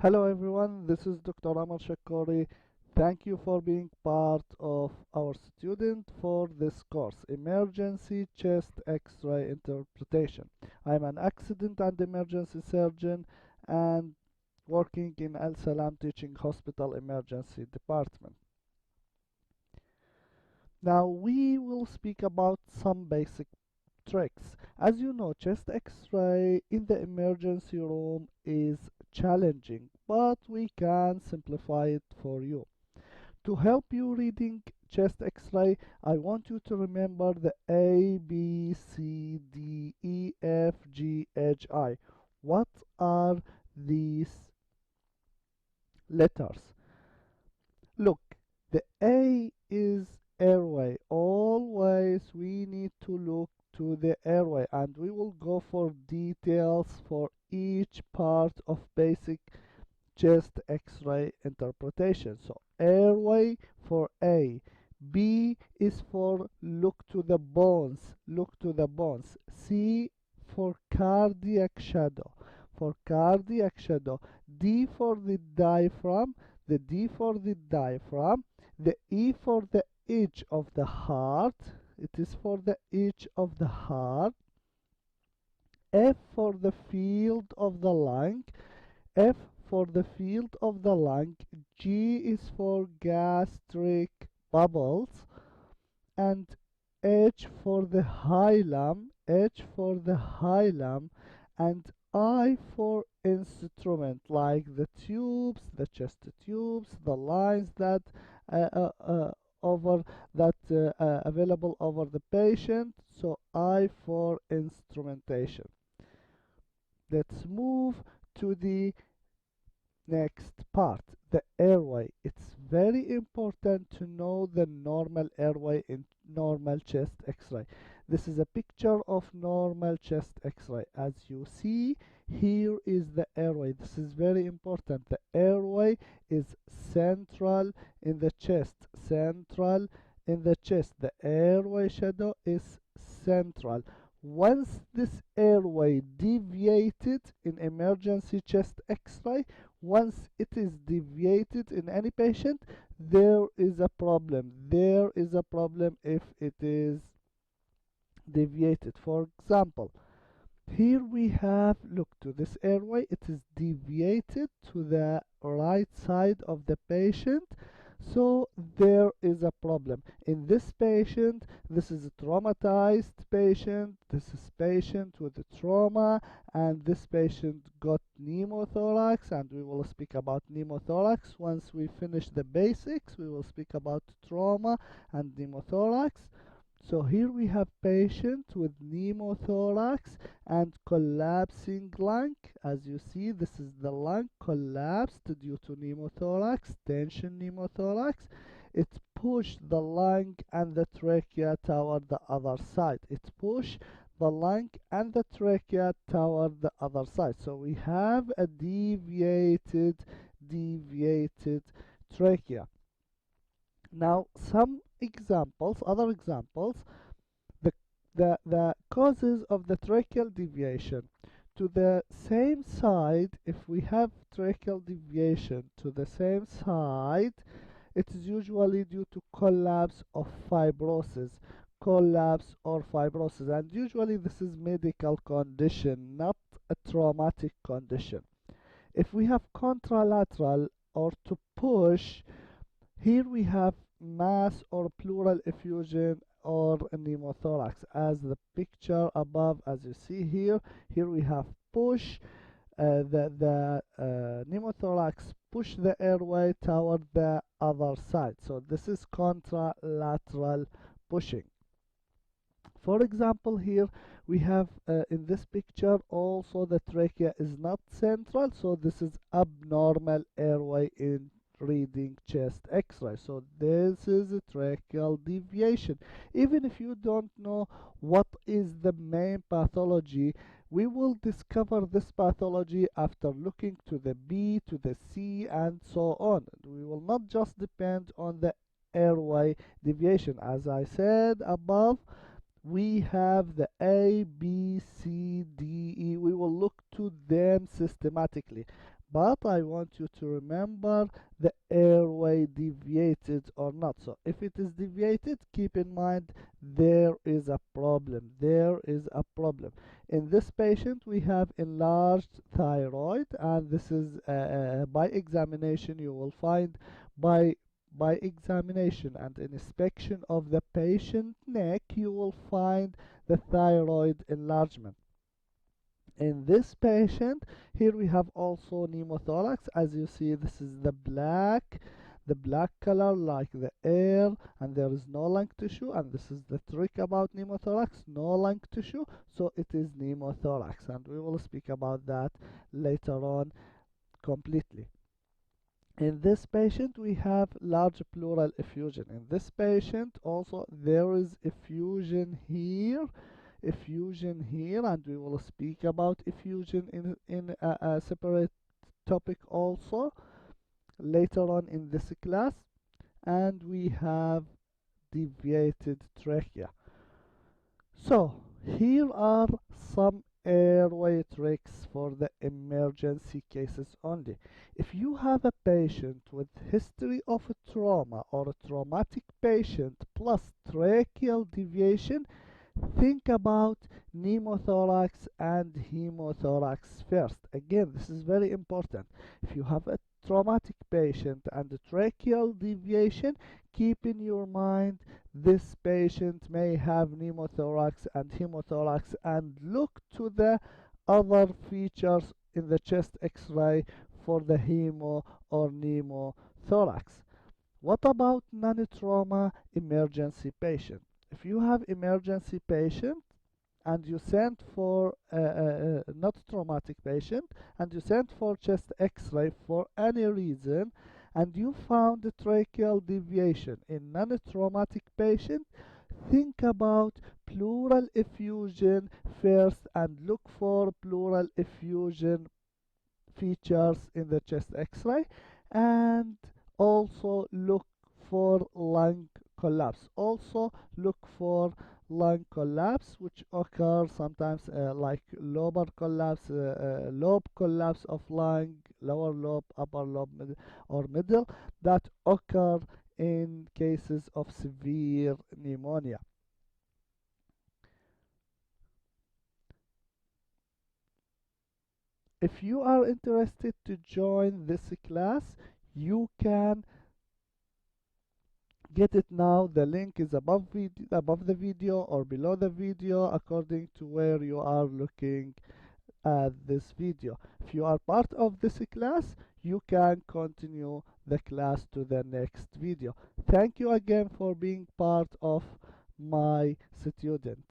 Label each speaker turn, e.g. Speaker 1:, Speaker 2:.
Speaker 1: Hello everyone, this is Dr. Amar Shakori. Thank you for being part of our student for this course, Emergency Chest X-ray Interpretation. I'm an accident and emergency surgeon and working in Al Salam Teaching Hospital Emergency Department. Now we will speak about some basic tricks. As you know, chest x-ray in the emergency room is challenging, but we can simplify it for you. To help you reading chest x-ray, I want you to remember the A, B, C, D, E, F, G, H, I. What are these letters? Look, the A is airway. Always we need to look to the airway, and we will go for details for each part of basic chest x-ray interpretation. So airway for A. B is for look to the bones, look to the bones. C for cardiac shadow, for cardiac shadow. D for the diaphragm, the D for the diaphragm. The E for the edge of the heart, it is for the edge of the heart. F for the field of the lung, F for the field of the lung. G is for gastric bubbles, and H for the hilum, H for the hilum, and I for instrument, like the tubes, the chest tubes, the lines that uh, uh, uh, over that available over the patient. So I for instrumentation. Let's move to the next part, the airway. It's very important to know the normal airway in normal chest x-ray. This is a picture of normal chest x-ray. As you see, here is the airway. This is very important. The airway is central in the chest, central in the chest. The airway shadow is central. Once this airway deviated in emergency chest x-ray, once it is deviated in any patient, there is a problem. There is a problem if it is deviated. For example, here we have, look to this airway, it is deviated to the right side of the patient, so there is a problem. In this patient, this is a traumatized patient, this is patient with a trauma, and this patient got pneumothorax, and we will speak about pneumothorax. Once we finish the basics, we will speak about trauma and pneumothorax. So here we have patient with pneumothorax and collapsing lung. As you see, this is the lung collapsed due to pneumothorax, tension pneumothorax. It pushed the lung and the trachea toward the other side. It pushed the lung and the trachea toward the other side. So we have a deviated trachea. Now, some examples, other examples, the, the causes of the tracheal deviation. To the same side, if we have tracheal deviation to the same side, it is usually due to collapse or fibrosis. Collapse or fibrosis. And usually this is medical condition, not a traumatic condition. If we have contralateral or to push, here we have mass or pleural effusion or pneumothorax. As the picture above, as you see here, here we have push. The pneumothorax push the airway toward the other side. So this is contralateral pushing. For example, here we have in this picture also the trachea is not central, so this is abnormal airway in reading chest x-ray. So this is a tracheal deviation. Even if you don't know what is the main pathology, we will discover this pathology after looking to the B, to the C, and so on. We will not just depend on the airway deviation. As I said above, we have the A, B, C, D, E. We will look to them systematically. but I want you to remember the airway deviated or not. So if it is deviated, keep in mind there is a problem. There is a problem. In this patient, we have enlarged thyroid, and this is by examination. You will find by examination and inspection of the patient neck, you will find the thyroid enlargement. In this patient, here we have also pneumothorax. As you see, this is the black color like the air, and there is no lung tissue, and this is the trick about pneumothorax, no lung tissue, so it is pneumothorax, and we will speak about that later on completely. In this patient, we have large pleural effusion. In this patient, also there is effusion here, and we will speak about effusion in a separate topic also later on in this class. And we have deviated trachea. So here are some airway tricks for the emergency cases only. If you have a patient with history of trauma or a traumatic patient plus tracheal deviation, think about pneumothorax and hemothorax first. Again, this is very important. If you have a traumatic patient and a tracheal deviation, keep in your mind this patient may have pneumothorax and hemothorax, and look to the other features in the chest x-ray for the hemo or pneumothorax. What about non-trauma emergency patient? If you have emergency patient and you sent for not traumatic patient and you sent for chest x-ray for any reason, and you found a tracheal deviation in non-traumatic patient, think about pleural effusion first and look for pleural effusion features in the chest x-ray, and also look for lung collapse. Also look for lung collapse, which occur sometimes like lobar collapse, lobe collapse of lung, lower lobe, upper lobe, or middle, that occur in cases of severe pneumonia. If you are interested to join this class, you can get it now. The link is above the video or below the video according to where you are looking at this video. If you are part of this class, you can continue the class to the next video. Thank you again for being part of my student.